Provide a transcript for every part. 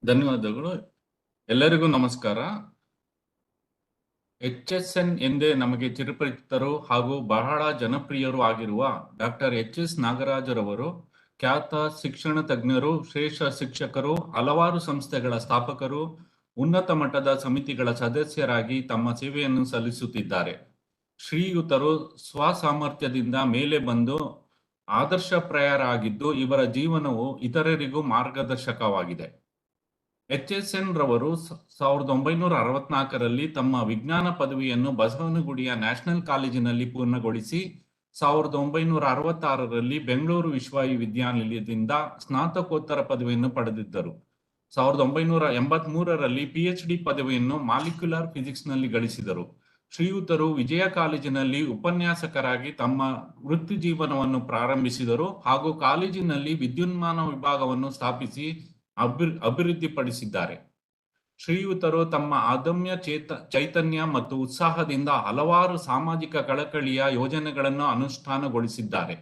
ಧನ್ಯವಾದಗಳು. ಎಲ್ಲರಿಗೂ ನಮಸ್ಕಾರ. HSN ಎಂದೇ ನಮಗೆ ಚಿರಪರಿಚಿತರು ಹಾಗೂ ಬಹಳ ಜನಪ್ರಿಯರು ಆಗಿರುವ ಡಾಕ್ಟರ್ ಎಚ್.ಎಸ್. ನಾಗರಾಜರವರು ಖ್ಯಾತ ಶಿಕ್ಷಣ ತಜ್ಞರು, ಶ್ರೇಷ್ಠ ಶಿಕ್ಷಕರು, ಹಲವಾರು ಸಂಸ್ಥೆಗಳ ಸ್ಥಾಪಕರು, ಉನ್ನತ ಮಟ್ಟದ ಸಮಿತಿಗಳ ಸದಸ್ಯರಾಗಿ ತಮ್ಮ ಸೇವೆಯನ್ನು ಸಲ್ಲಿಸುತ್ತಿದ್ದಾರೆ. ಶ್ರೀಯುತರು ಸ್ವಸಾಮರ್ಥ್ಯದಿಂದ ಮೇಲೆ ಬಂದು ಆದರ್ಶಪ್ರಾಯರಾಗಿದ್ದು, ಇವರ ಜೀವನವು ಇತರರಿಗೂ ಮಾರ್ಗದರ್ಶಕವಾಗಿದೆ. HSN ರವರು 1964ರಲ್ಲಿ ತಮ್ಮ ವಿಜ್ಞಾನ ಪದವಿಯನ್ನು ಬಸವನಗುಡಿಯ ನ್ಯಾಷನಲ್ ಕಾಲೇಜಿನಲ್ಲಿ ಪೂರ್ಣಗೊಳಿಸಿ 1966ರಲ್ಲಿ ಬೆಂಗಳೂರು ವಿಶ್ವವಿದ್ಯಾನಿಲಯದಿಂದ ಸ್ನಾತಕೋತ್ತರ ಪದವಿಯನ್ನು ಪಡೆದಿದ್ದರು. 1983ರಲ್ಲಿ PhD ಪದವಿಯನ್ನು ಮಾಲಿಕ್ಯುಲರ್ ಫಿಸಿಕ್ಸ್ನಲ್ಲಿ ಗಳಿಸಿದರು. ಶ್ರೀಯುತರು ವಿಜಯ ಕಾಲೇಜಿನಲ್ಲಿ ಉಪನ್ಯಾಸಕರಾಗಿ ತಮ್ಮ ವೃತ್ತಿ ಜೀವನವನ್ನು ಪ್ರಾರಂಭಿಸಿದರು ಹಾಗೂ ಕಾಲೇಜಿನಲ್ಲಿ ವಿದ್ಯುನ್ಮಾನ ವಿಭಾಗವನ್ನು ಸ್ಥಾಪಿಸಿ ಅಭಿವೃದ್ಧಿಪಡಿಸಿದ್ದಾರೆ. ಶ್ರೀಯುತರು ತಮ್ಮ ಅದಮ್ಯ ಚೈತನ್ಯ ಮತ್ತು ಉತ್ಸಾಹದಿಂದ ಹಲವಾರು ಸಾಮಾಜಿಕ ಕಳಕಳಿಯ ಯೋಜನೆಗಳನ್ನು ಅನುಷ್ಠಾನಗೊಳಿಸಿದ್ದಾರೆ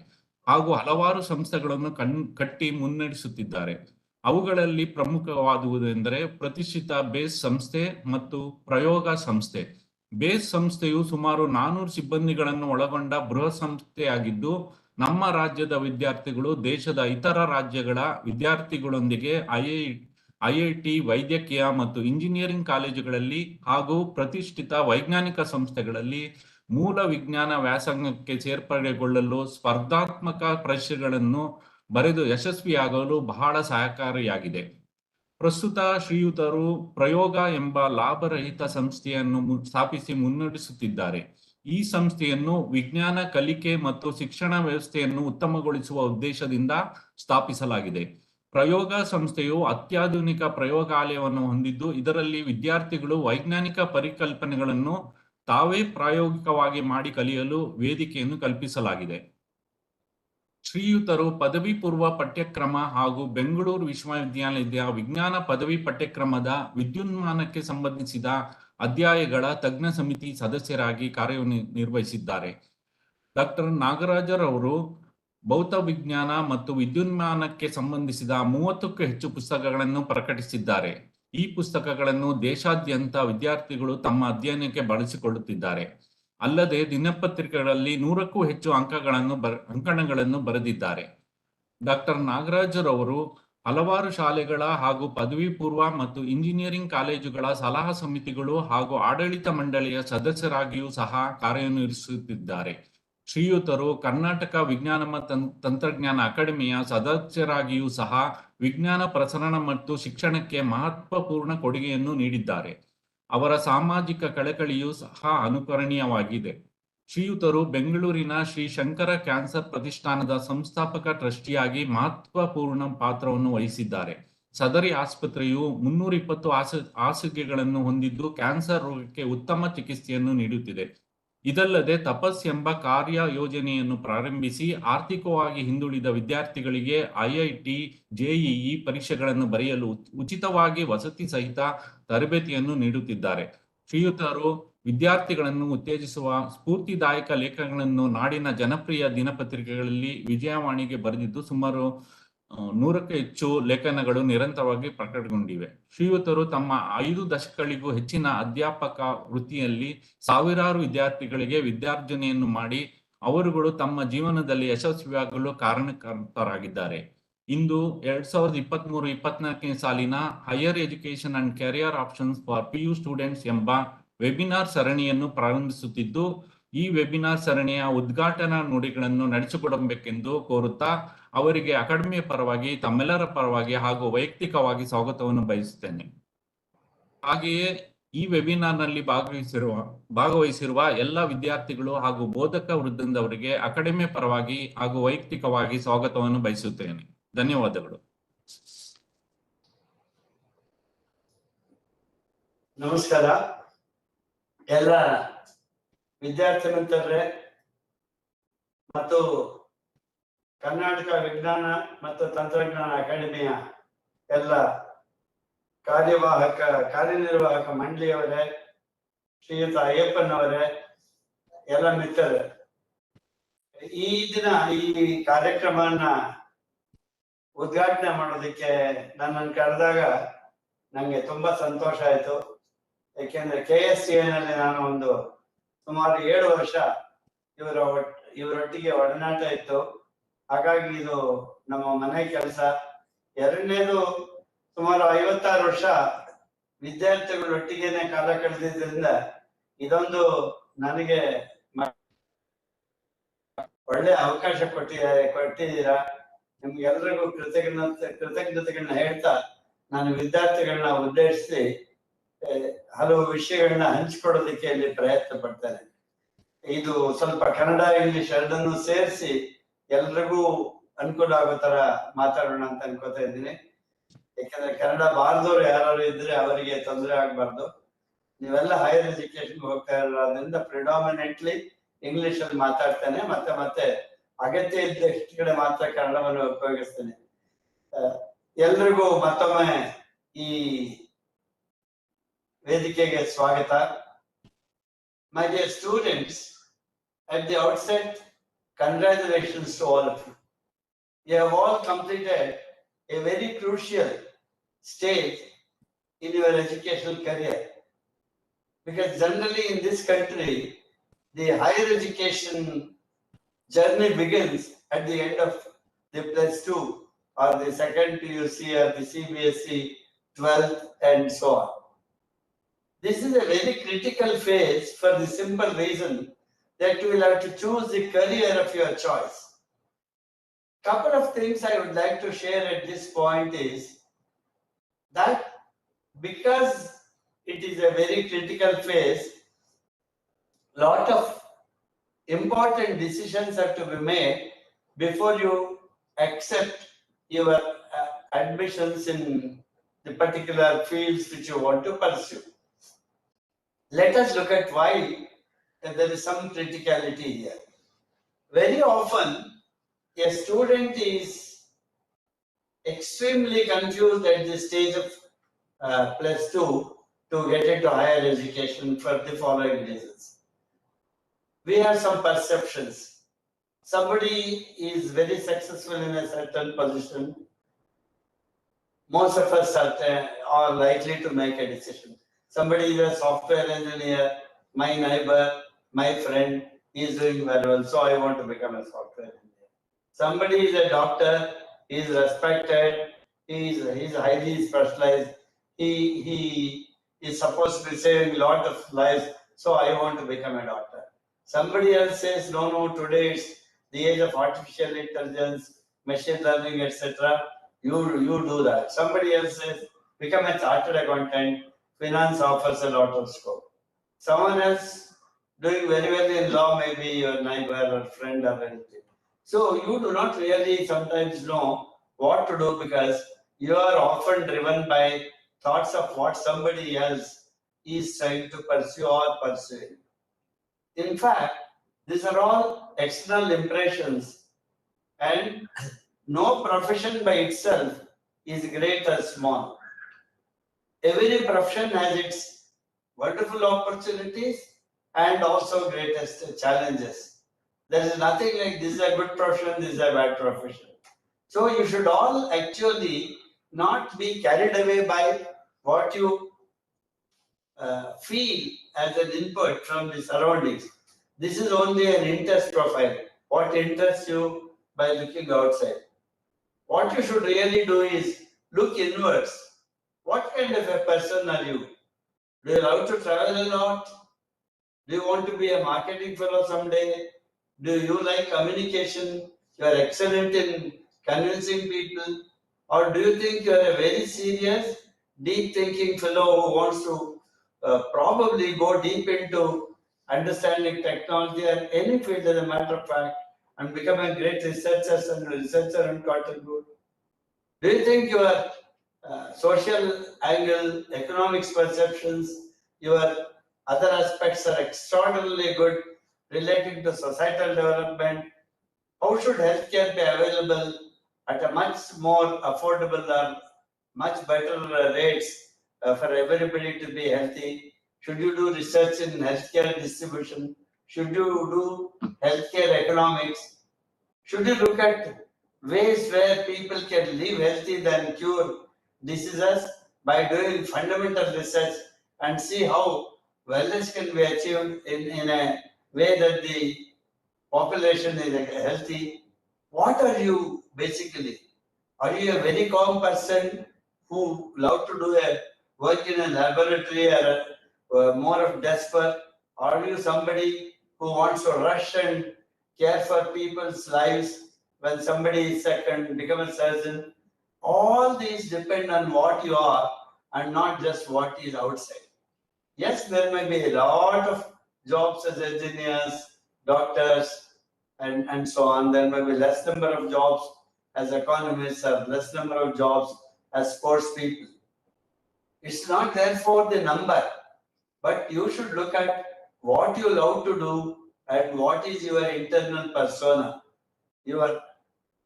ಹಾಗೂ ಹಲವಾರು ಸಂಸ್ಥೆಗಳನ್ನು ಕಟ್ಟಿ ಮುನ್ನಡೆಸುತ್ತಿದ್ದಾರೆ. ಅವುಗಳಲ್ಲಿ ಪ್ರಮುಖವಾದುದೆಂದರೆ ಪ್ರತಿಷ್ಠಿತ ಬೇಸ್ ಸಂಸ್ಥೆ ಮತ್ತು ಪ್ರಯೋಗ ಸಂಸ್ಥೆ. ಬೇಸ್ ಸಂಸ್ಥೆಯು ಸುಮಾರು 400 ಸಿಬ್ಬಂದಿಗಳನ್ನು ಒಳಗೊಂಡ ಬೃಹತ್ ಸಂಸ್ಥೆಯಾಗಿದ್ದು, ನಮ್ಮ ರಾಜ್ಯದ ವಿದ್ಯಾರ್ಥಿಗಳು ದೇಶದ ಇತರ ರಾಜ್ಯಗಳ ವಿದ್ಯಾರ್ಥಿಗಳೊಂದಿಗೆ ಐಐಟಿ, ವೈದ್ಯಕೀಯ ಮತ್ತು ಇಂಜಿನಿಯರಿಂಗ್ ಕಾಲೇಜುಗಳಲ್ಲಿ ಹಾಗೂ ಪ್ರತಿಷ್ಠಿತ ವೈಜ್ಞಾನಿಕ ಸಂಸ್ಥೆಗಳಲ್ಲಿ ಮೂಲ ವಿಜ್ಞಾನ ವ್ಯಾಸಂಗಕ್ಕೆ ಸೇರ್ಪಡೆಗೊಳ್ಳಲು ಸ್ಪರ್ಧಾತ್ಮಕ ಪರೀಕ್ಷೆಗಳನ್ನು ಬರೆದು ಯಶಸ್ವಿಯಾಗಲು ಬಹಳ ಸಹಕಾರಿಯಾಗಿದೆ. ಪ್ರಸ್ತುತ ಶ್ರೀಯುತರು ಪ್ರಯೋಗ ಎಂಬ ಲಾಭರಹಿತ ಸಂಸ್ಥೆಯನ್ನು ಸ್ಥಾಪಿಸಿ ಮುನ್ನಡೆಸುತ್ತಿದ್ದಾರೆ. ಈ ಸಂಸ್ಥೆಯನ್ನು ವಿಜ್ಞಾನ ಕಲಿಕೆ ಮತ್ತು ಶಿಕ್ಷಣ ವ್ಯವಸ್ಥೆಯನ್ನು ಉತ್ತಮಗೊಳಿಸುವ ಉದ್ದೇಶದಿಂದ ಸ್ಥಾಪಿಸಲಾಗಿದೆ. ಪ್ರಯೋಗ ಸಂಸ್ಥೆಯು ಅತ್ಯಾಧುನಿಕ ಪ್ರಯೋಗಾಲಯವನ್ನು ಹೊಂದಿದ್ದು, ಇದರಲ್ಲಿ ವಿದ್ಯಾರ್ಥಿಗಳು ವೈಜ್ಞಾನಿಕ ಪರಿಕಲ್ಪನೆಗಳನ್ನು ತಾವೇ ಪ್ರಾಯೋಗಿಕವಾಗಿ ಮಾಡಿ ಕಲಿಯಲು ವೇದಿಕೆಯನ್ನು ಕಲ್ಪಿಸಲಾಗಿದೆ. ಶ್ರೀಯುತರು ಪದವಿ ಪೂರ್ವ ಪಠ್ಯಕ್ರಮ ಹಾಗೂ ಬೆಂಗಳೂರು ವಿಶ್ವವಿದ್ಯಾನಿಲಯದ ವಿಜ್ಞಾನ ಪದವಿ ಪಠ್ಯಕ್ರಮದ ವಿದ್ಯುನ್ಮಾನಕ್ಕೆ ಸಂಬಂಧಿಸಿದ ಅಧ್ಯಾಯಗಳ ತಜ್ಞ ಸಮಿತಿ ಸದಸ್ಯರಾಗಿ ಕಾರ್ಯನಿರ್ವಹಿಸಿದ್ದಾರೆ. ಡಾಕ್ಟರ್ ನಾಗರಾಜರವರು ಭೌತ ವಿಜ್ಞಾನ ಮತ್ತು ವಿದ್ಯುನ್ಮಾನಕ್ಕೆ ಸಂಬಂಧಿಸಿದ 30ಕ್ಕೂ ಹೆಚ್ಚು ಪುಸ್ತಕಗಳನ್ನು ಪ್ರಕಟಿಸಿದ್ದಾರೆ. ಈ ಪುಸ್ತಕಗಳನ್ನು ದೇಶಾದ್ಯಂತ ವಿದ್ಯಾರ್ಥಿಗಳು ತಮ್ಮ ಅಧ್ಯಯನಕ್ಕೆ ಬಳಸಿಕೊಳ್ಳುತ್ತಿದ್ದಾರೆ. ಅಲ್ಲದೆ ದಿನಪತ್ರಿಕೆಗಳಲ್ಲಿ 100ಕ್ಕೂ ಹೆಚ್ಚು ಅಂಕಣಗಳನ್ನು ಬರೆದಿದ್ದಾರೆ. ಡಾಕ್ಟರ್ ನಾಗರಾಜರವರು ಹಲವಾರು ಶಾಲೆಗಳ ಹಾಗೂ ಪದವಿ ಪೂರ್ವ ಮತ್ತು ಇಂಜಿನಿಯರಿಂಗ್ ಕಾಲೇಜುಗಳ ಸಲಹಾ ಸಮಿತಿಗಳು ಹಾಗೂ ಆಡಳಿತ ಮಂಡಳಿಯ ಸದಸ್ಯರಾಗಿಯೂ ಸಹ ಕಾರ್ಯನಿರ್ವಹಿಸುತ್ತಿದ್ದಾರೆ. ಶ್ರೀಯುತರು ಕರ್ನಾಟಕ ವಿಜ್ಞಾನ ಮತ್ತು ತಂತ್ರಜ್ಞಾನ ಅಕಾಡೆಮಿಯ ಸದಸ್ಯರಾಗಿಯೂ ಸಹ ವಿಜ್ಞಾನ ಪ್ರಸರಣ ಮತ್ತು ಶಿಕ್ಷಣಕ್ಕೆ ಮಹತ್ವಪೂರ್ಣ ಕೊಡುಗೆಯನ್ನು ನೀಡಿದ್ದಾರೆ. ಅವರ ಸಾಮಾಜಿಕ ಕಳಕಳಿಯೂ ಸಹ ಅನುಕರಣೀಯವಾಗಿದೆ. ಶ್ರೀಯುತರು ಬೆಂಗಳೂರಿನ ಶ್ರೀ ಶಂಕರ ಕ್ಯಾನ್ಸರ್ ಪ್ರತಿಷ್ಠಾನದ ಸಂಸ್ಥಾಪಕ ಟ್ರಸ್ಟಿಯಾಗಿ ಮಹತ್ವಪೂರ್ಣ ಪಾತ್ರವನ್ನು ವಹಿಸಿದ್ದಾರೆ. ಸದರಿ ಆಸ್ಪತ್ರೆಯು 320 ಹಾಸಿಗೆಗಳನ್ನು ಹೊಂದಿದ್ದು, ಕ್ಯಾನ್ಸರ್ ರೋಗಕ್ಕೆ ಉತ್ತಮ ಚಿಕಿತ್ಸೆಯನ್ನು ನೀಡುತ್ತಿದೆ. ಇದಲ್ಲದೆ ತಪಸ್ ಎಂಬ ಕಾರ್ಯ ಯೋಜನೆಯನ್ನು ಪ್ರಾರಂಭಿಸಿ ಆರ್ಥಿಕವಾಗಿ ಹಿಂದುಳಿದ ವಿದ್ಯಾರ್ಥಿಗಳಿಗೆ ಐಐಟಿ, ಜೆಇಇ ಪರೀಕ್ಷೆಗಳನ್ನು ಬರೆಯಲು ಉಚಿತವಾಗಿ ವಸತಿ ಸಹಿತ ತರಬೇತಿಯನ್ನು ನೀಡುತ್ತಿದ್ದಾರೆ. ಶ್ರೀಯುತರು ವಿದ್ಯಾರ್ಥಿಗಳನ್ನು ಉತ್ತೇಜಿಸುವ ಸ್ಫೂರ್ತಿದಾಯಕ ಲೇಖನಗಳನ್ನು ನಾಡಿನ ಜನಪ್ರಿಯ ದಿನಪತ್ರಿಕೆಗಳಲ್ಲಿ ವಿಜಯವಾಣಿಗೆ ಬರೆದಿದ್ದು, ಸುಮಾರು 100ಕ್ಕೂ ಹೆಚ್ಚು ಲೇಖನಗಳು ನಿರಂತರವಾಗಿ ಪ್ರಕಟಗೊಂಡಿವೆ. ಶ್ರೀಯುತರು ತಮ್ಮ 5 ದಶಕಗಳಿಗೂ ಹೆಚ್ಚಿನ ಅಧ್ಯಾಪಕ ವೃತ್ತಿಯಲ್ಲಿ ಸಾವಿರಾರು ವಿದ್ಯಾರ್ಥಿಗಳಿಗೆ ವಿದ್ಯಾರ್ಜನೆಯನ್ನು ಮಾಡಿ ಅವರುಗಳು ತಮ್ಮ ಜೀವನದಲ್ಲಿ ಯಶಸ್ವಿಯಾಗಲು ಕಾರಣಕರ್ತರಾಗಿದ್ದಾರೆ. ಇಂದು 2023-24ನೇ ಸಾಲಿನ higher education and carrier options for PU students ಎಂಬ ವೆಬಿನಾರ್ ಸರಣಿಯನ್ನು ಪ್ರಾರಂಭಿಸುತ್ತಿದ್ದು, ಈ ವೆಬಿನಾರ್ ಸರಣಿಯ ಉದ್ಘಾಟನಾ ನುಡಿಗಳನ್ನು ನಡೆಸಿಕೊಡಬೇಕೆಂದು ಕೋರುತ್ತಾ ಅವರಿಗೆ ಅಕಾಡೆಮಿಯ ಪರವಾಗಿ, ತಮ್ಮೆಲ್ಲರ ಪರವಾಗಿ ಹಾಗೂ ವೈಯಕ್ತಿಕವಾಗಿ ಸ್ವಾಗತವನ್ನು ಬಯಸುತ್ತೇನೆ. ಹಾಗೆಯೇ ಈ ವೆಬಿನಾರ್ನಲ್ಲಿ ಭಾಗವಹಿಸಿರುವ ಎಲ್ಲ ವಿದ್ಯಾರ್ಥಿಗಳು ಹಾಗೂ ಬೋಧಕ ವೃಂದದವರಿಗೆ ಅಕಾಡೆಮಿಯ ಪರವಾಗಿ ಹಾಗೂ ವೈಯಕ್ತಿಕವಾಗಿ ಸ್ವಾಗತವನ್ನು ಬಯಸುತ್ತೇನೆ. ಧನ್ಯವಾದಗಳು. ನಮಸ್ಕಾರ ಎಲ್ಲ ವಿದ್ಯಾರ್ಥಿ ಮಿತ್ರರೇ ಮತ್ತು ಕರ್ನಾಟಕ ವಿಜ್ಞಾನ ಮತ್ತು ತಂತ್ರಜ್ಞಾನ ಅಕಾಡೆಮಿಯ ಎಲ್ಲ ಕಾರ್ಯನಿರ್ವಾಹಕ ಮಂಡಳಿಯವರೇ, ಶ್ರೀಯುತ ಅಯ್ಯಪ್ಪನವರೇ, ಎಲ್ಲ ಮಿತ್ರರೇ, ಈ ದಿನ ಈ ಕಾರ್ಯಕ್ರಮವನ್ನ ಉದ್ಘಾಟನೆ ಮಾಡೋದಕ್ಕೆ ನನ್ನನ್ನು ಕರೆದಾಗ ನಂಗೆ ತುಂಬಾ ಸಂತೋಷ ಆಯ್ತು. ಯಾಕೆಂದ್ರೆ KSCA ನಲ್ಲಿ ನಾನು ಒಂದು ಸುಮಾರು 7 ವರ್ಷ ಇವರೊಟ್ಟಿಗೆ ಒಡನಾಟ ಇತ್ತು. ಹಾಗಾಗಿ ಇದು ನಮ್ಮ ಮನೆ ಕೆಲಸ. ಎರಡನೇದು, ಸುಮಾರು 56 ವರ್ಷ ವಿದ್ಯಾರ್ಥಿಗಳೊಟ್ಟಿಗೆನೆ ಕಾಲ ಕಳೆದಿದ್ದರಿಂದ ಇದೊಂದು ನನಗೆ ಒಳ್ಳೆ ಅವಕಾಶ ಕೊಟ್ಟಿದ್ದೀರಾ. ನಿಮ್ಗೆಲ್ರಿಗೂ ಕೃತಜ್ಞತೆಗಳನ್ನ ಹೇಳ್ತಾ ನಾನು ವಿದ್ಯಾರ್ಥಿಗಳನ್ನ ಉದ್ದೇಶಿಸಿ ಹಲವು ವಿಷಯಗಳನ್ನ ಹಂಚಿಕೊಡೋದಕ್ಕೆ ಇಲ್ಲಿ ಪ್ರಯತ್ನ ಪಡ್ತೇನೆ. ಇದು ಸ್ವಲ್ಪ ಕನ್ನಡ ಇಂಗ್ಲಿಷ್ ಎರಡನ್ನೂ ಸೇರಿಸಿ ಎಲ್ರಿಗೂ ಅನುಕೂಲ ಆಗೋ ತರ ಮಾತಾಡೋಣ ಅಂತ ಅನ್ಕೋತಾ ಇದ್ದೀನಿ. ಯಾಕಂದ್ರೆ ಕನ್ನಡ ಬಾರದವ್ರು ಯಾರು ಇದ್ರೆ ಅವರಿಗೆ ತೊಂದರೆ ಆಗ್ಬಾರ್ದು. ನೀವೆಲ್ಲ ಹೈಯರ್ ಎಜುಕೇಶನ್ ಹೋಗ್ತಾ ಇರೋದ್ರಿಂದ ಪ್ರಿಡಾಮಿನೆಂಟ್ಲಿ ಇಂಗ್ಲಿಷ್ ಅಲ್ಲಿ ಮಾತಾಡ್ತೇನೆ. ಮತ್ತೆ ಅಗತ್ಯ ಇದ್ದಷ್ಟು ಕಡೆ ಮಾತ್ರ ಕನ್ನಡವನ್ನು ಉಪಯೋಗಿಸ್ತೇನೆ. ಎಲ್ರಿಗೂ ಮತ್ತೊಮ್ಮೆ ಈ ವೇದಿಕೆಗೆ ಸ್ವಾಗತ. My dear students, at the outset, congratulations to all of you. You have all completed a very crucial stage in your educational career. Because generally in this country, the higher education journey begins at the end of the +2 or the second PUC or the CBSE 12th and so on. This is a very critical phase for the simple reason that you will have to choose the career of your choice. Couple of things I would like to share at this point is that because it is a very critical phase, lot of important decisions have to be made before you accept your admissions in the particular fields which you want to pursue. Let us look at why there is some criticality here. Very often, a student is extremely confused at the stage of +2 to get into higher education for the following reasons. We have some perceptions. Somebody is very successful in a certain position. Most of us are likely to make a decision. Somebody is a software engineer, my neighbor, my friend, he is doing very well, so I want to become a software engineer. Somebody is a doctor, he is respected, he is highly specialized, he is supposed to be saving a lot of lives, so I want to become a doctor. Somebody else says, no, today it's the age of artificial intelligence, machine learning, etc. You do that. Somebody else says, become a chartered accountant, finance offers a lot of scope. Someone else doing very well in law may be your neighbor or friend or relative. So you do not really sometimes know what to do because you are often driven by thoughts of what somebody else is trying to pursue or pursuing. In fact, these are all external impressions, and no profession by itself is great or small. Every profession has its wonderful opportunities and also greatest challenges. There is nothing like this is a good profession, this is a bad profession. So you should all actually not be carried away by what you feel as an input from the surroundings. This is only an interest profile. What interests you by looking outside. What you should really do is look inwards. What kind of a person are you? Do you love to travel a lot? Do you want to be a marketing fellow someday? Do you like communication? You are excellent in convincing people? Or do you think you are a very serious, deep thinking fellow who wants to probably go deep into understanding technology or any field as a matter of fact and become a great researcher and contribute? Do you think your social angle, economics perceptions, your other aspects are extraordinarily good relating to societal development? How should healthcare be available at a much more affordable or much better rates for everybody to be healthy? Should you do research in healthcare distribution? Should you do healthcare economics? Should you look at ways where people can live healthy than cure diseases? by doing fundamental research and see how wellness can be achieved in a way that the population is healthy. What are you basically? Are you a very calm person who love to do a work in a laboratory or more of desk work? Are you somebody who wants to rush and care for people's lives when somebody is sick and become a surgeon? All these depend on what you are and not just what is outside. Yes, there may be a lot of jobs as engineers, doctors, and so on. There may be less number of jobs as economists or less number of jobs as sports people. It's not therefore the number, but you should look at what you love to do and what is your internal persona, your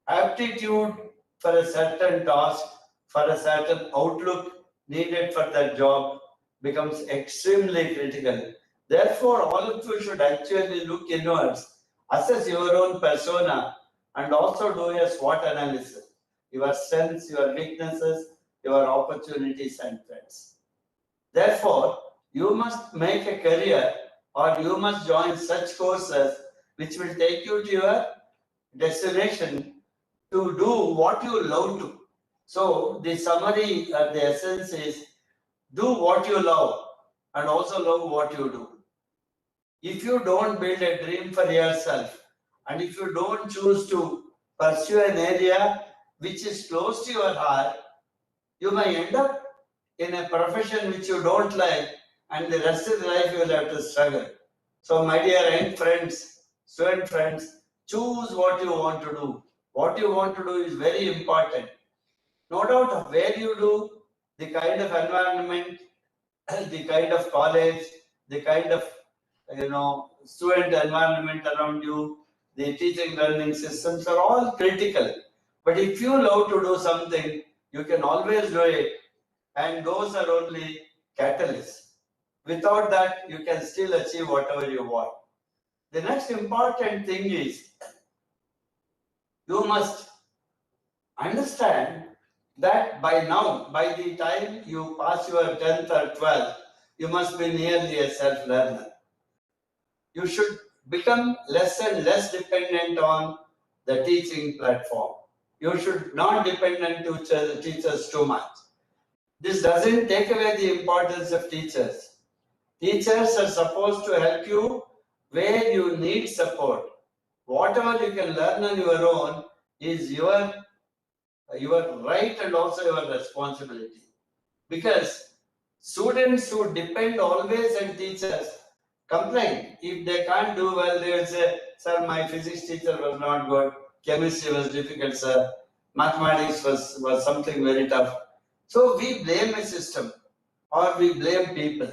aptitude for a certain task, for a certain outlook needed for that job becomes extremely critical. Therefore, all of you should actually look inwards, assess your own persona, and also do a SWOT analysis, your strengths, your weaknesses, your opportunities and threats. Therefore, you must make a career or you must join such courses which will take you to your destination to do what you love to. So the summary or the essence is do what you love and also love what you do. If you don't build a dream for yourself and if you don't choose to pursue an area which is close to your heart, you may end up in a profession which you don't like and the rest of the life you will have to struggle. So my dear young friends, student friends, choose what you want to do. What you want to do is very important. No doubt of where you do, the kind of environment, the kind of college, the kind of student environment around you, the teaching learning systems are all critical. But if you love to do something, you can always do it, and those are only catalysts. Without that, you can still achieve whatever you want. The next important thing is you must understand that by now, by the time you pass your 10th or 12th, you must be nearly a self-learner. You should become less and less dependent on the teaching platform. You should not depend on teachers too much. This doesn't take away the importance of teachers. Teachers are supposed to help you where you need support. Whatever you can learn on your own is your right and also your responsibility. Because students who depend always on teachers complain. If they can't do well, they will say, sir, my physics teacher was not good, chemistry was difficult, sir, mathematics was something very tough. So we blame a system or we blame people.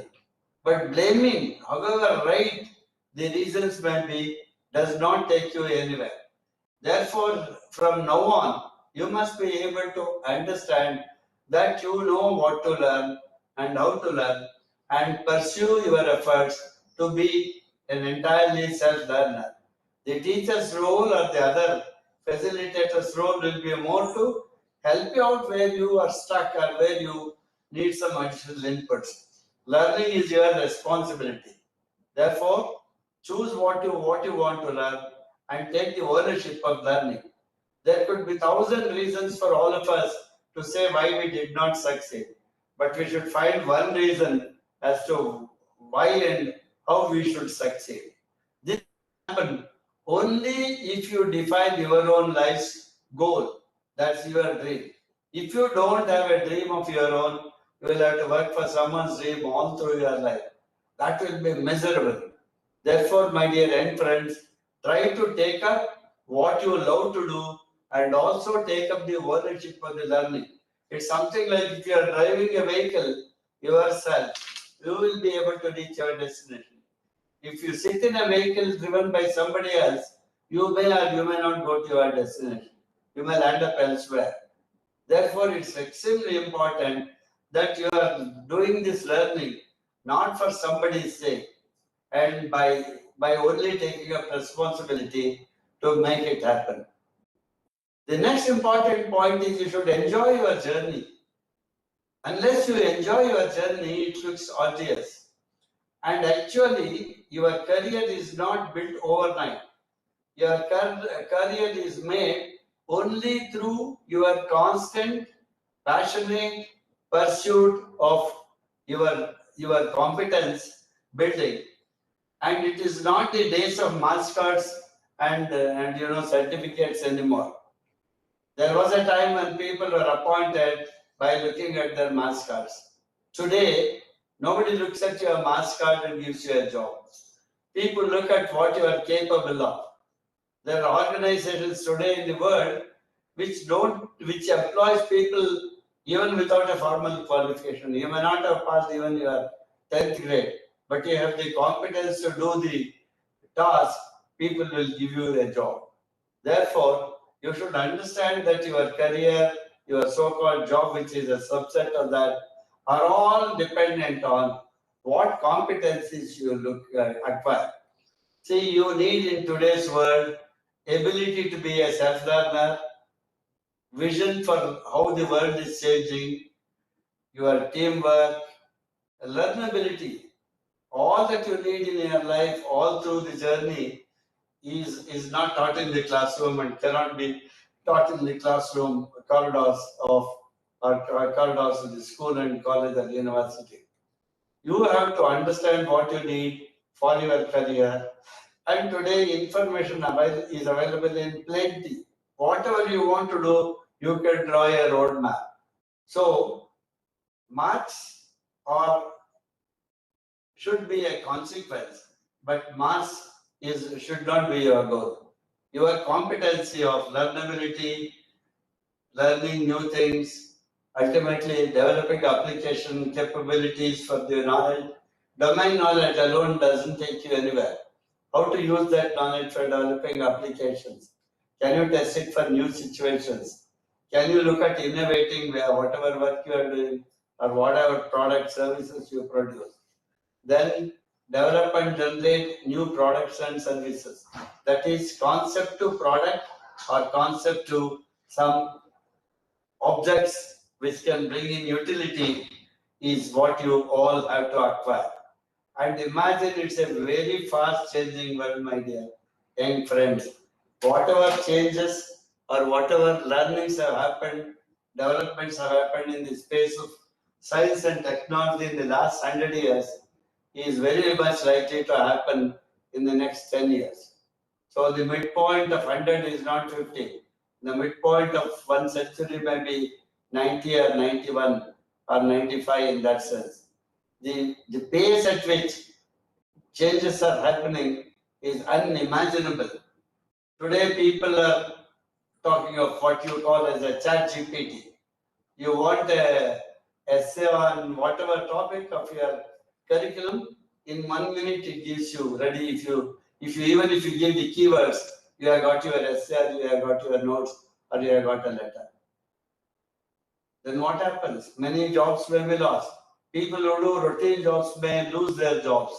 But blaming, however right the reasons may be, does not take you anywhere. Therefore, from now on, you must be able to understand that you know what to learn and how to learn and pursue your efforts to be an entirely self-learner. The teacher's role or the other facilitator's role will be more to help you out where you are stuck or where you need some additional inputs. Learning is your responsibility. Therefore, choose what you want to learn and take the ownership of learning. There could be 1,000 reasons for all of us to say why we did not succeed. But we should find one reason as to why and how we should succeed. This happen only if you define your own life's goal. That's your dream. If you don't have a dream of your own, you will have to work for someone's dream all through your life. That will be miserable. Therefore, my dear young friends, try to take up what you love to do and also take up the ownership of the learning. It's something like if you are driving a vehicle yourself, you will be able to reach your destination. If you sit in a vehicle driven by somebody else, you may or you may not go to your destination. You may land up elsewhere. Therefore, it's extremely important that you are doing this learning not for somebody's sake and by only taking up responsibility to make it happen. The next important point is you should enjoy your journey. Unless you enjoy your journey, it looks arduous. And actually, your career is not built overnight. Your career is made only through your constant, passionate pursuit of your competence building. And it is not the days of marks cards and certificates anymore. There was a time when people were appointed by looking at their marks cards. Today, nobody looks at your marks card and gives you a job. People look at what you are capable of. There are organizations today in the world which employs people even without a formal qualification. You may not have passed even your 10th grade, but you have the competence to do the task, people will give you a job. Therefore, you should understand that your career, your so-called job, which is a subset of that, are all dependent on what competencies you acquire. See, you need in today's world ability to be a self-learner, vision for how the world is changing, your teamwork, learnability. All that you need in your life, all through the journey, is not taught in the classroom and cannot be taught in the classroom corridors or corridors of the school and college or university. You have to understand what you need for your career. And today information is available in plenty. Whatever you want to do, you can draw a roadmap. So marks should be a consequence, but marks should not be your goal. Your competency of learnability, learning new things, ultimately developing application capabilities for the knowledge. Domain knowledge alone doesn't take you anywhere. How to use that knowledge for developing applications? Can you test it for new situations? Can you look at innovating whatever work you are doing or whatever product services you produce? Then develop and generate new products and services. That is concept to product or concept to some objects which can bring in utility is what you all have to acquire. And imagine it's a very fast changing world, my dear young friends. Whatever changes or whatever learnings have happened, developments have happened in the space of science and technology in the last 100 years is very much likely to happen in the next 10 years. So the midpoint of 100 is not 50. The midpoint of one century may be 90 or 91 or 95 in that sense. The pace at which changes are happening is unimaginable. Today, people are talking of what you call as a chat GPT. You want a essay on whatever topic of your curriculum, in 1 minute it gives you ready. If you even if you give the keywords, you have got your essay, you have got your notes, or you have got a letter. Then what happens? Many jobs may be lost. People who do routine jobs may lose their jobs.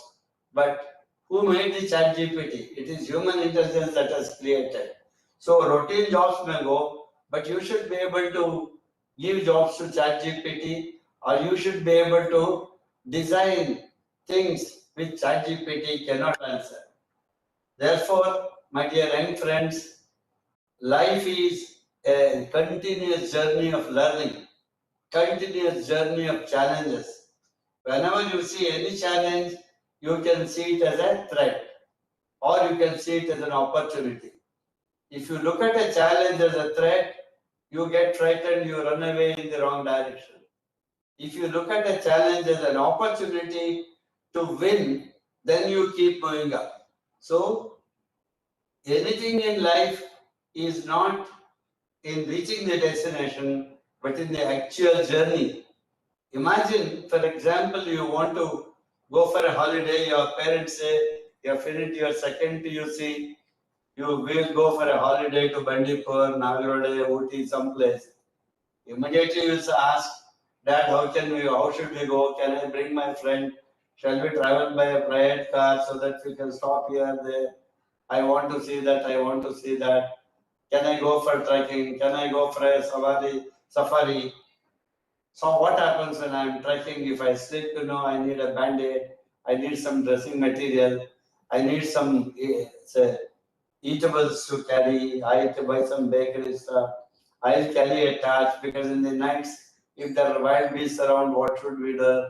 But who made the chat GPT? It is human intelligence that has created. So routine jobs may go, but you should be able to give jobs to chat GPT, or you should be able to design things which chat GPT cannot answer. Therefore, my dear young friends, life is a continuous journey of learning, continuous journey of challenges. Whenever you see any challenge, you can see it as a threat or you can see it as an opportunity. If you look at a challenge as a threat, you get frightened, you run away in the wrong direction. If you look at a challenge as an opportunity to win, then you keep moving up. So, anything in life is not in reaching the destination, but in the actual journey. Imagine, for example, you want to go for a holiday, your parents say, you have finished your second PUC, you will go for a holiday to Bandipur, Nagaraja, Ooty, someplace. Immediately you ask, Dad, how should we go? Can I bring my friend? Shall we travel by a private car so that we can stop here, there? I want to see that, I want to see that. Can I go for trekking? Can I go for a safari? So what happens when I'm trekking? If I slip, I need a band-aid, I need some dressing material, I need some say, eatables to carry, I have to buy some bakery stuff, I'll carry a torch because in the nights, if there are wild beasts around, what should we do?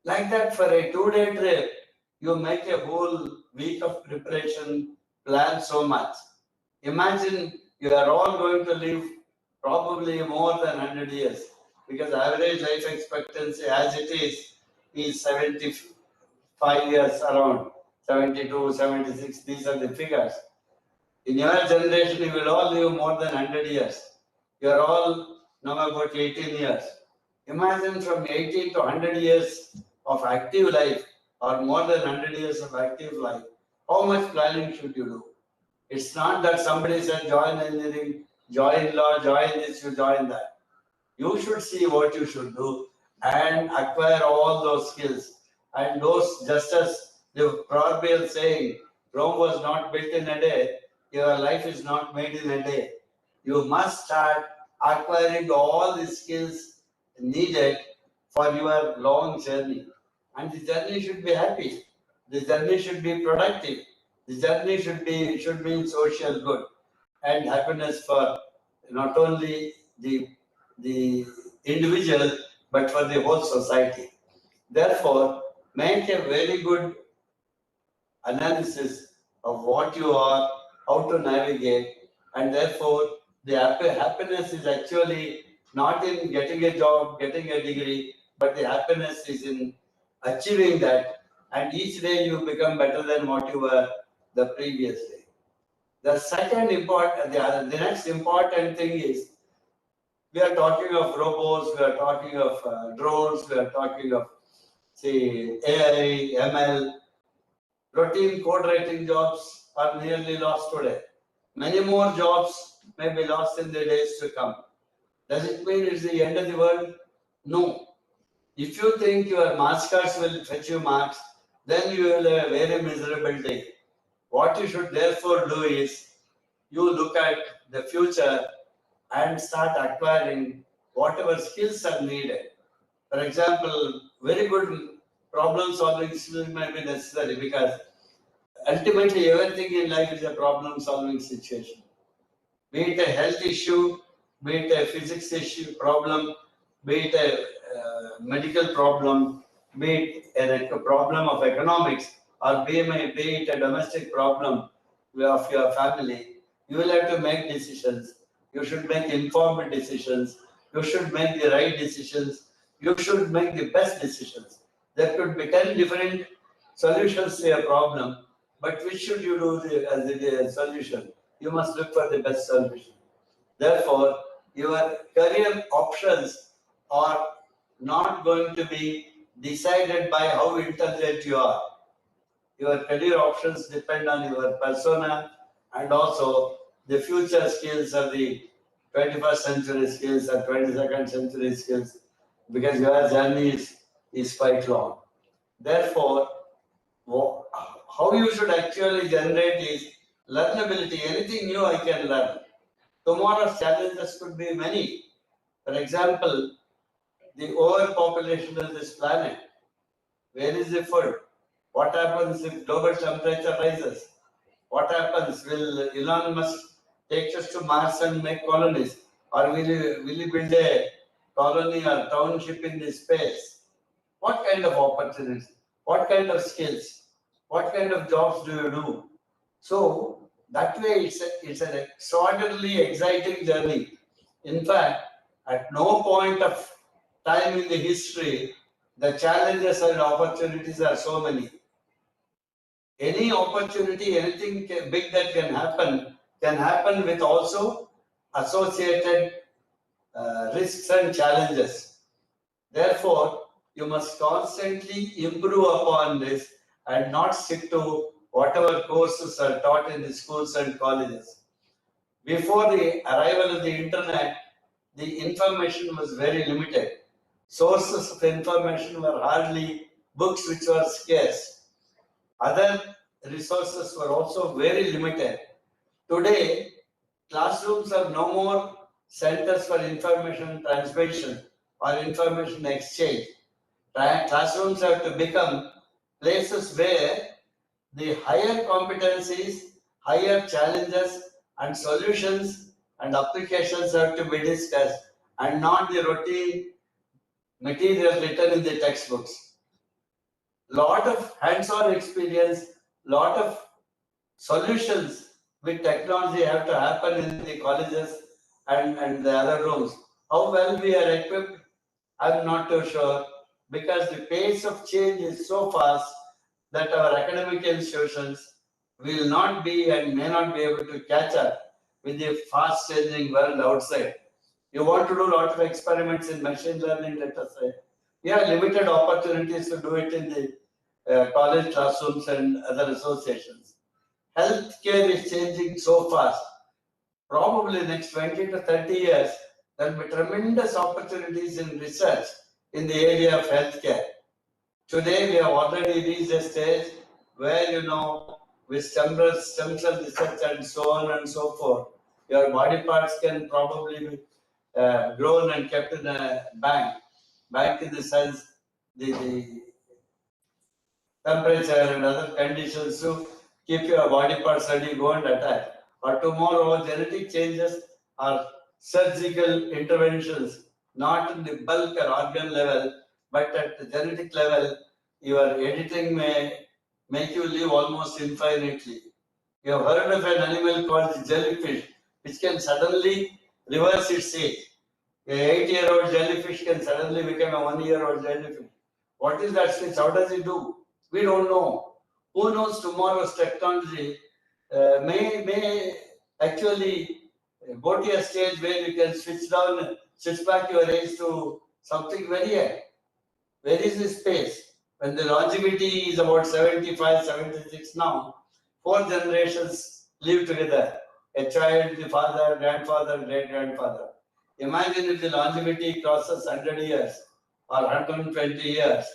Like that, for a 2-day trip, you make a whole week of preparation, plan so much. Imagine you are all going to live probably more than 100 years because average life expectancy as it is 75 years around, 72, 76, these are the figures. In your generation, you will all live more than 100 years. You are all now about 18 years. Imagine from 18 to 100 years of active life or more than 100 years of active life. How much planning should you do? It's not that somebody said join engineering, join law, join this, you join that. You should see what you should do and acquire all those skills. And those, just as the proverbial saying, Rome was not built in a day, your life is not made in a day. You must start acquiring all the skills needed for your long journey. And the journey should be happy. The journey should be productive. The journey should mean social good and happiness for not only the individual but for the whole society. Therefore, make a very good analysis of what you are, how to navigate, and therefore the happiness is actually not in getting a job, getting a degree, but the happiness is in achieving that, and each day you become better than what you were the previous day. The second the next important thing is we are talking of robots, we are talking of drones, we are talking of say AI, ML. Routine code writing jobs are nearly lost today. Many more jobs may be lost in the days to come. Does it mean it's the end of the world? No. If you think your marks cards will fetch you marks, then you will have a very miserable day. What you should therefore do is you look at the future and start acquiring whatever skills are needed. For example, very good problem solving skills may be necessary because ultimately everything in life is a problem solving situation. Be it a health issue, be it a physics issue problem, be it a medical problem, be it a problem of economics, or be it a domestic problem of your family, you will have to make decisions. You should make informed decisions. You should make the right decisions. You should make the best decisions. There could be 10 different solutions to a problem, but which should you do as the solution? You must look for the best solution. Therefore, your career options are not going to be decided by how intelligent you are. Your career options depend on your persona and also the future skills of the 21st century skills or 22nd century skills because your journey is quite long. Therefore, how you should actually generate is learnability. Anything new I can learn. Tomorrow's challenges could be many. For example, the overpopulation of this planet. Where is the food? What happens if global temperature rises? What happens? Will Elon Musk take us to Mars and make colonies? Or will he build a colony or township in the space? What kind of opportunities? What kind of skills? What kind of jobs do you do? So that way it's an extraordinarily exciting journey. In fact, at no point of time in the history, the challenges and opportunities are so many. Any opportunity, anything big that can happen with also associated risks and challenges. Therefore, you must constantly improve upon this and not stick to whatever courses are taught in the schools and colleges. Before the arrival of the internet, the information was very limited. Sources of information were hardly books which were scarce. Other resources were also very limited. Today, classrooms are no more centers for information transmission or information exchange. Classrooms have to become places where the higher competencies, higher challenges and solutions and applications have to be discussed and not the routine material written in the textbooks. Lot of hands-on experience, lot of solutions with technology have to happen in the colleges and the other rooms. How well we are equipped, I'm not too sure, because the pace of change is so fast that our academic institutions will not be and may not be able to catch up with the fast changing world outside. You want to do a lot of experiments in machine learning, let us say. We have limited opportunities to do it in the college classrooms and other associations. Healthcare is changing so fast. Probably next 20 to 30 years, there will be tremendous opportunities in research in the area of healthcare. Today, we have already reached a stage where, with stem cell research and so on and so forth, your body parts can probably be grown and kept in a bank. Bank in the sense, the temperature and other conditions to keep your body parts ready, go and attack. Or tomorrow, genetic changes are surgical interventions, not in the bulk or organ level, but at the genetic level, your editing may make you live almost infinitely. You have heard of an animal called the jellyfish, which can suddenly reverse its age. A 8-year-old jellyfish can suddenly become a 1-year-old jellyfish. What is that switch? How does it do? We don't know. Who knows tomorrow's technology may actually go to a stage where you can switch back your age to something very high. Where is the space? When the longevity is about 75, 76 now, 4 generations live together. A child, the father, grandfather, great-grandfather. Imagine if the longevity crosses 100 years or 120 years,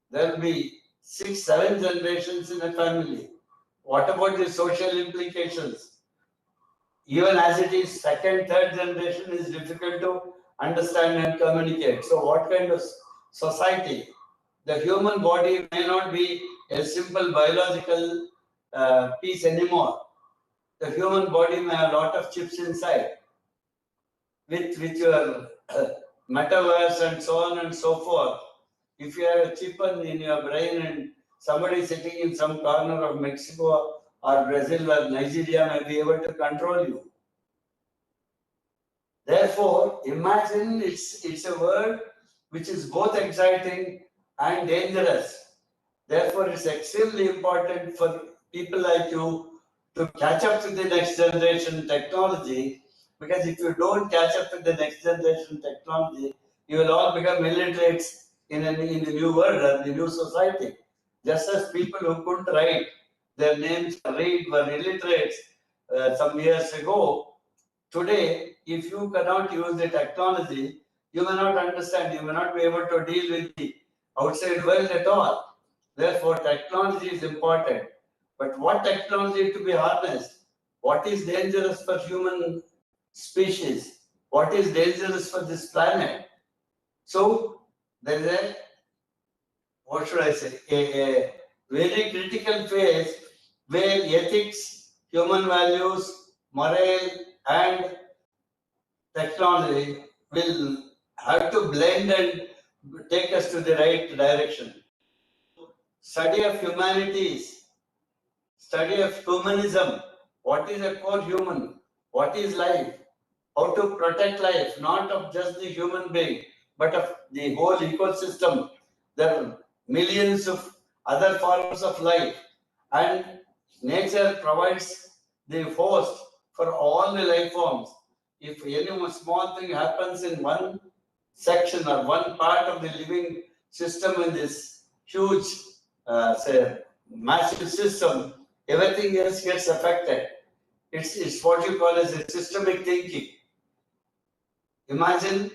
there will be 6, 7 generations in a family. What about the social implications? Even as it is, second, third generation is difficult to understand and communicate. So what kind of society? The human body may not be a simple biological piece anymore. The human body may have a lot of chips inside with your metaverse and so on and so forth. If you have a chip in your brain and somebody sitting in some corner of Mexico or Brazil or Nigeria may be able to control you. Therefore, imagine it's a world which is both exciting and dangerous. Therefore, it's extremely important for people like you to catch up to the next generation technology, because if you don't catch up with the next generation technology, you will all become illiterates in the new world and the new society. Just as people who couldn't write their names or read were illiterates some years ago, today, if you cannot use the technology, you may not understand, you may not be able to deal with the outside world at all. Therefore, technology is important. But what technology to be harnessed? What is dangerous for human species? What is dangerous for this planet? So, there is a, what should I say, a very critical phase where ethics, human values, morale, and technology will have to blend and take us to the right direction. Study of humanities, study of humanism. What is a core human? What is life? How to protect life, not of just the human being, but of the whole ecosystem. There are millions of other forms of life, and nature provides the host for all the life forms. If any small thing happens in one section or one part of the living system in this huge, say, massive system, everything else gets affected. It's what you call as a systemic thinking. Imagine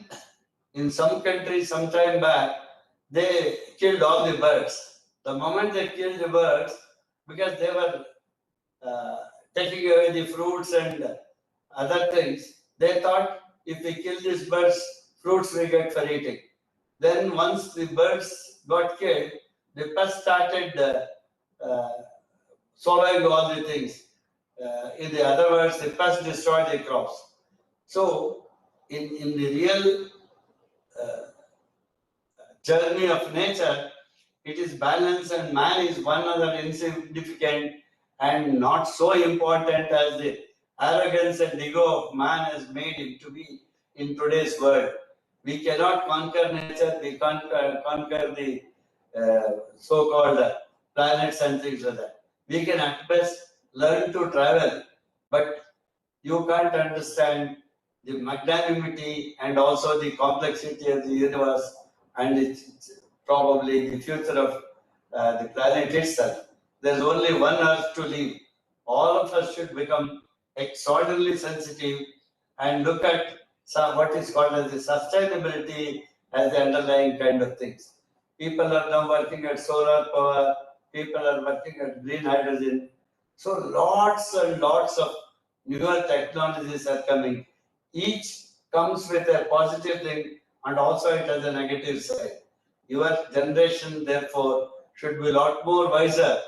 in some countries some time back, they killed all the birds. The moment they killed the birds, because they were taking away the fruits and other things, they thought if we kill these birds, fruits we get for eating. Then once the birds got killed, the pest started swallowing all the things. In the other words, the pest destroyed the crops. So, in the real journey of nature, it is balance, and man is one other insignificant and not so important as the arrogance and ego of man has made him to be in today's world. We cannot conquer nature, we can't conquer the so-called planets and things like that. We can at best learn to travel, but you can't understand the magnanimity and also the complexity of the universe and it's probably the future of the planet itself. There's only one earth to live. All of us should become extraordinarily sensitive and look at what is called as the sustainability as the underlying kind of things. People are now working at solar power, people are working at green hydrogen. So lots and lots of newer technologies are coming. Each comes with a positive thing and also it has a negative side. Your generation, therefore, should be a lot more wiser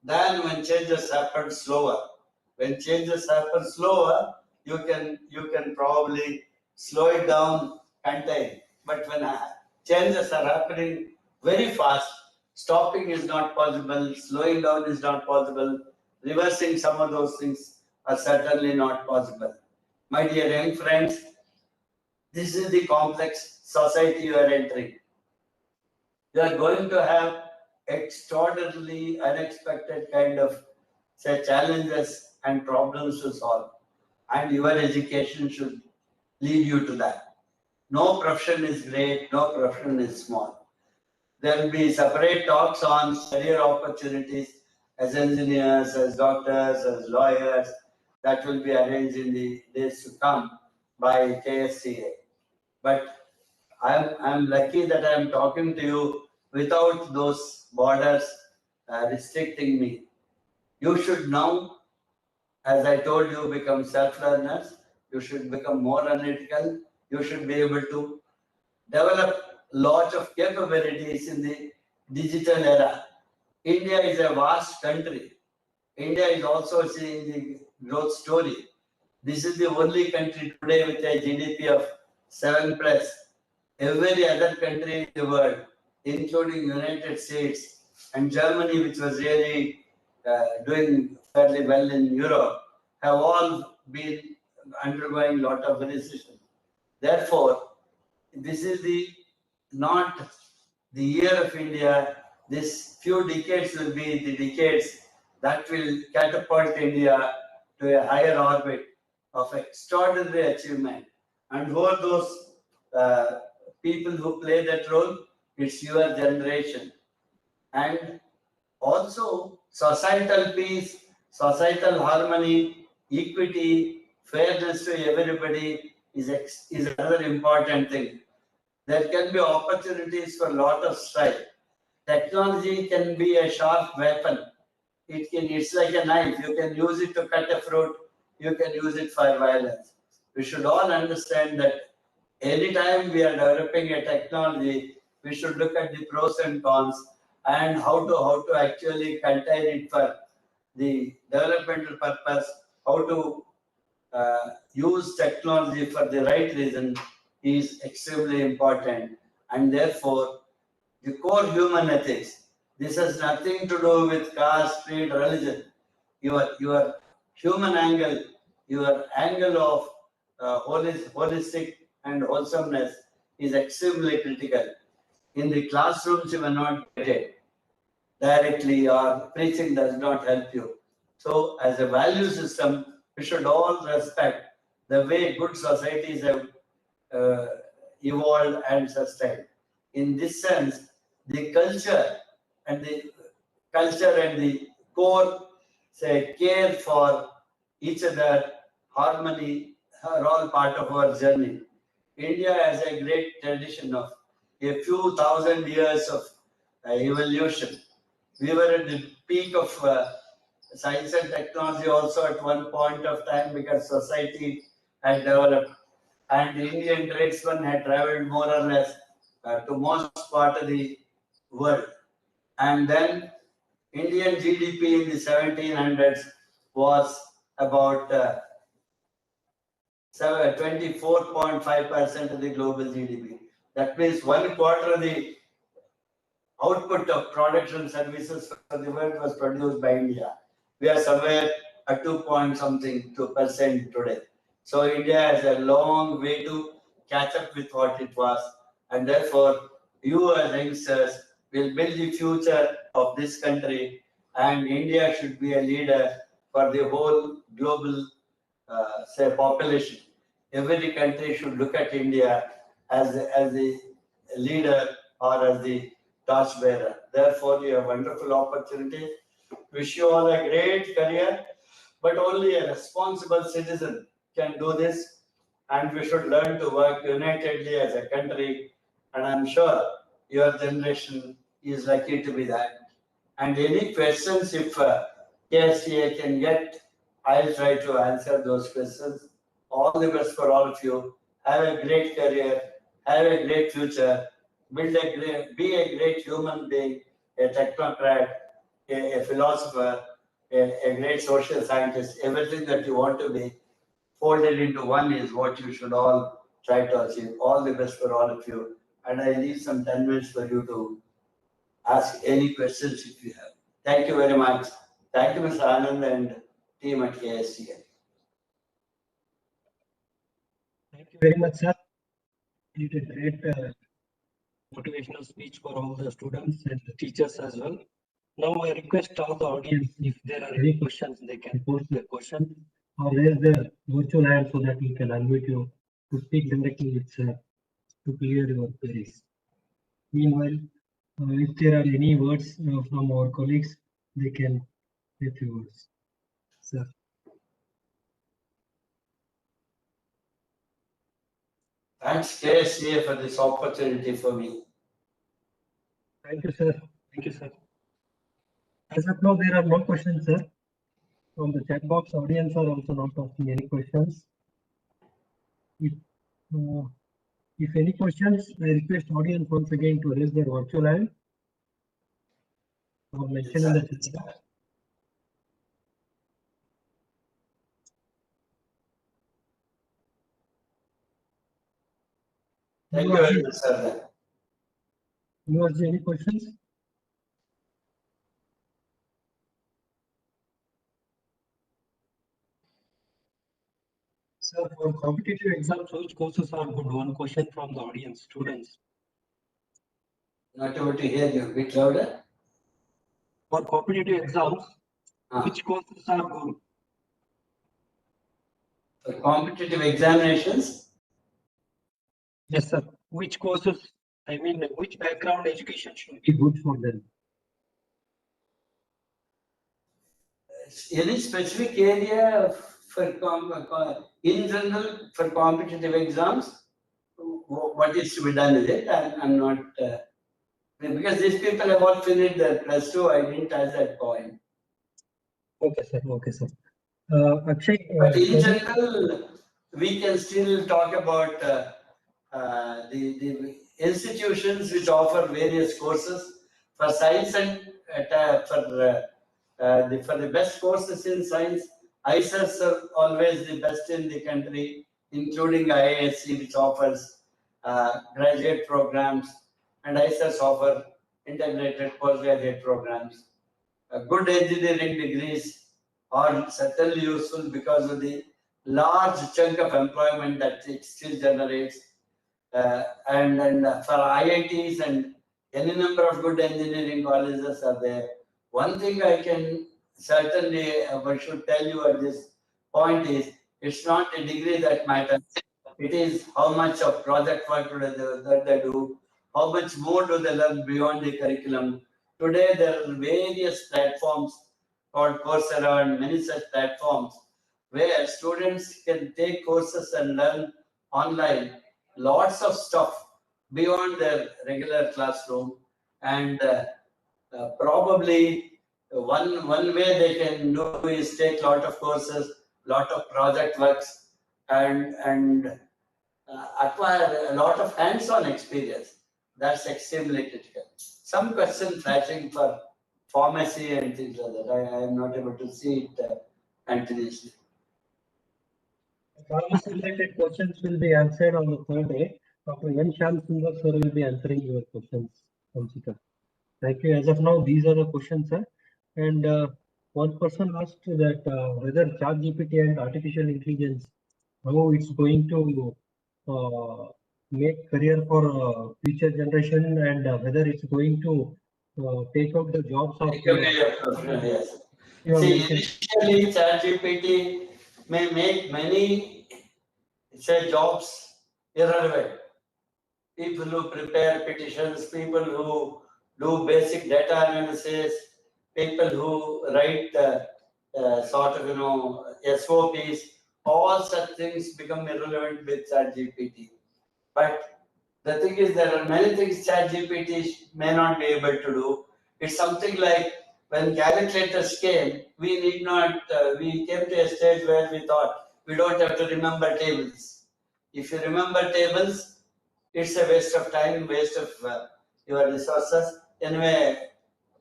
than when changes happen slower. When changes happen slower, you can probably slow it down, contain. But when changes are happening very fast, stopping is not possible, slowing down is not possible, reversing some of those things are certainly not possible. My dear young friends, this is the complex society you are entering. You are going to have extraordinarily unexpected kind of say challenges and problems to solve, and your education should lead you to that. No profession is great, no profession is small. There will be separate talks on career opportunities as engineers, as doctors, as lawyers. That will be arranged in the days to come by KSCA. But I'm lucky that I'm talking to you without those borders restricting me. You should now, as I told you, become self-learners. You should become more analytical. You should be able to develop lots of capabilities in the digital era. India is a vast country. India is also seeing the growth story. This is the only country today with a GDP of 7 plus. Every other country in the world, including United States and Germany, which was really doing fairly well in Europe, have all been undergoing a lot of recession. Therefore, this is not the year of India. This few decades will be the decades that will catapult India to a higher orbit of extraordinary achievement. And who are those people who play that role? It's your generation. And also societal peace, societal harmony, equity, fairness to everybody is another important thing. There can be opportunities for a lot of strife. Technology can be a sharp weapon. It's like a knife. You can use it to cut a fruit. You can use it for violence. We should all understand that anytime we are developing a technology, we should look at the pros and cons and how to actually contain it for the developmental purpose, how to use technology for the right reason is extremely important. And therefore, the core human ethics, this has nothing to do with caste, creed, religion. Your human angle, your angle of holistic and wholesomeness is extremely critical. In the classrooms, you may not get it directly, or preaching does not help you. So, as a value system, we should all respect the way good societies have evolved and sustained. In this sense, the culture and the core, say, care for each other, harmony, are all part of our journey. India has a great tradition of a few thousand years of evolution. We were at the peak of science and technology also at one point of time because society had developed and the Indian tradesmen had traveled more or less to most part of the world. And then Indian GDP in the 1700s was about 24.5% of the global GDP. That means 1/4 of the output of products and services for the world was produced by India. We are somewhere at 2 point something 2% today. So India has a long way to catch up with what it was, and therefore you as youngsters will build the future of this country, and India should be a leader for the whole global say population. Every country should look at India as the leader or as the torchbearer. Therefore, you have a wonderful opportunity. Wish you all a great career, but only a responsible citizen can do this, and we should learn to work unitedly as a country. And I'm sure your generation is lucky to be that. And any questions, if KSTA can get, I'll try to answer those questions. All the best for all of you. Have a great career. Have a great future. Be a great human being, a technocrat, a philosopher, a great social scientist. Everything that you want to be folded into one is what you should all try to achieve. All the best for all of you. And I leave some 10 minutes for you to ask any questions if you have. Thank you very much. Thank you, Mr. Anand and team at KSCL. Thank you very much, sir. You did great motivational speech for all the students and the teachers as well. Now I request all the audience, if there are any questions, they can post their question or raise their virtual hand so that we can unmute you to speak directly with sir to clear your queries. Meanwhile, if there are any words from our colleagues, they can say a few words. Sir. Thanks, KSCA, for this opportunity for me. Thank you, sir. Thank you, sir. As of now, there are no questions, sir. From the chat box, audience are also not asking any questions. If any questions, I request audience once again to raise their virtual hand or mention in the chat box. Thank you very much, sir. Any questions? Sir, for competitive exams, which courses are good? One question from the audience, students. Not able to hear you. A bit louder. For competitive exams, which courses are good? For competitive examinations? Yes, sir. Which courses, I mean, which background education should be good for them? Any specific area for in general for competitive exams? What is to be done with it? I'm not because these people have all finished their +2. I didn't touch that point. Okay, sir. Okay, sir. Akshay. But in general, we can still talk about the institutions which offer various courses for science and for the best courses in science. ISERs are always the best in the country, including IISc, which offers graduate programs, and ISERs offer integrated postgraduate programs. Good engineering degrees are certainly useful because of the large chunk of employment that it still generates. And for IITs and any number of good engineering colleges are there. One thing I can certainly I should tell you at this point is it's not a degree that matters. It is how much of project work that they do, how much more do they learn beyond the curriculum. Today there are various platforms called Coursera and many such platforms where students can take courses and learn online lots of stuff beyond their regular classroom, and probably one way they can do is take lot of courses, lot of project works, and acquire a lot of hands-on experience. That's extremely critical. Some question flashing for pharmacy and things like that. I am not able to see it continuously. Pharmacy related questions will be answered on the third day. Dr. N. Shyam Sundar sir will be answering your questions, Hamsika. Thank you. As of now, these are the questions, sir. And one person asked that whether ChatGPT and artificial intelligence, how it's going to make career for future generation, and whether it's going to take out the jobs of Yes. you See, mentioned. initially ChatGPT may make many say jobs irrelevant. People who prepare petitions, people who do basic data analysis, people who write sort of SOPs, all such things become irrelevant with ChatGPT. But the thing is, there are many things ChatGPT may not be able to do. It's something like when calculators came, we need not. We came to a stage where we thought we don't have to remember tables. If you remember tables, it's a waste of time, waste of your resources. Anyway,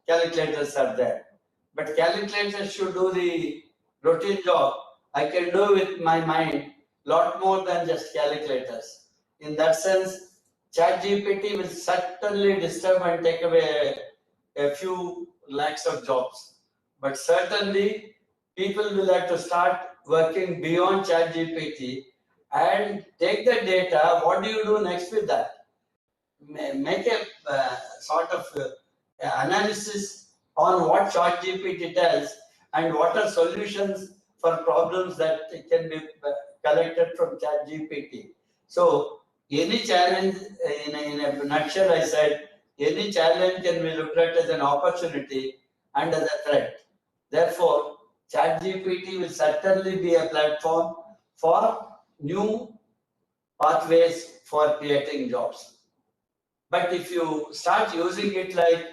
calculators are there. But calculators should do the routine job. I can do with my mind lot more than just calculators. In that sense, ChatGPT will certainly disturb and take away a few lakhs of jobs. But certainly, people will have to start working beyond ChatGPT and take the data. What do you do next with that? Make a sort of analysis on what ChatGPT tells and what are solutions for problems that can be collected from ChatGPT. So any challenge, in a nutshell, I said, any challenge can be looked at as an opportunity and as a threat. Therefore, ChatGPT will certainly be a platform for new pathways for creating jobs. But if you start using it like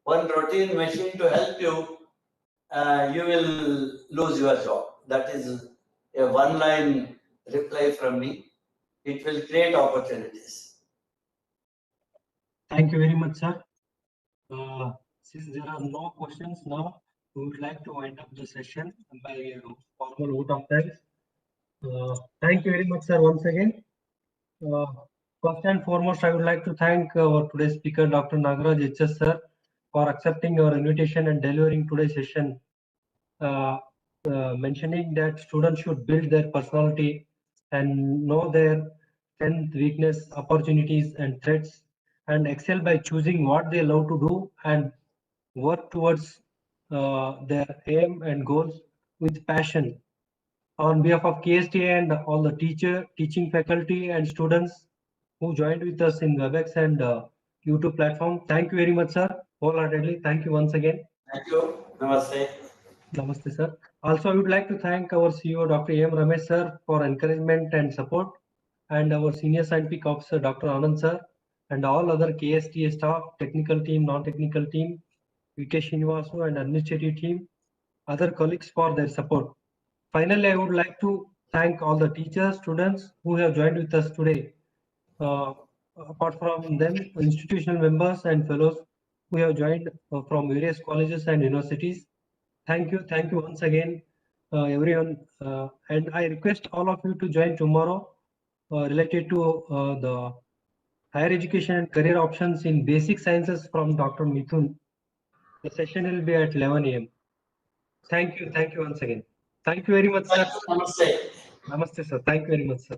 one routine machine to help you, you will lose your job. That is a one-line reply from me. It will create opportunities. Thank you very much, sir. Since there are no questions now, we would like to wind up the session by a formal vote of thanks. Thank you very much, sir, once again. First and foremost, I would like to thank our today's speaker, Dr. Nagaraja HS, sir, for accepting our invitation and delivering today's session, mentioning that students should build their personality and know their strength, weakness, opportunities, and threats, and excel by choosing what they love to do and work towards their aim and goals with passion. On behalf of KSTA and all the teaching faculty and students who joined with us in WebEx and YouTube platform, thank you very much, sir. Wholeheartedly, thank you once again. Thank you. Namaste. Namaste, sir. Also, I would like to thank our CEO, Dr. M. Ramesh, sir, for encouragement and support, and our senior scientific officer, Dr. Anand, sir, and all other KSTA staff, technical team, non-technical team, VK Srinivasu, and administrative team, other colleagues for their support. Finally, I would like to thank all the teachers, students who have joined with us today. Apart from them, institutional members and fellows who have joined from various colleges and universities. Thank you once again, everyone. And I request all of you to join tomorrow related to the higher education and career options in basic sciences from Dr. Mithun. The session will be at 11 a.m. Thank you once again. Thank you very much, sir. Namaste. Namaste, sir. Thank you very much, sir.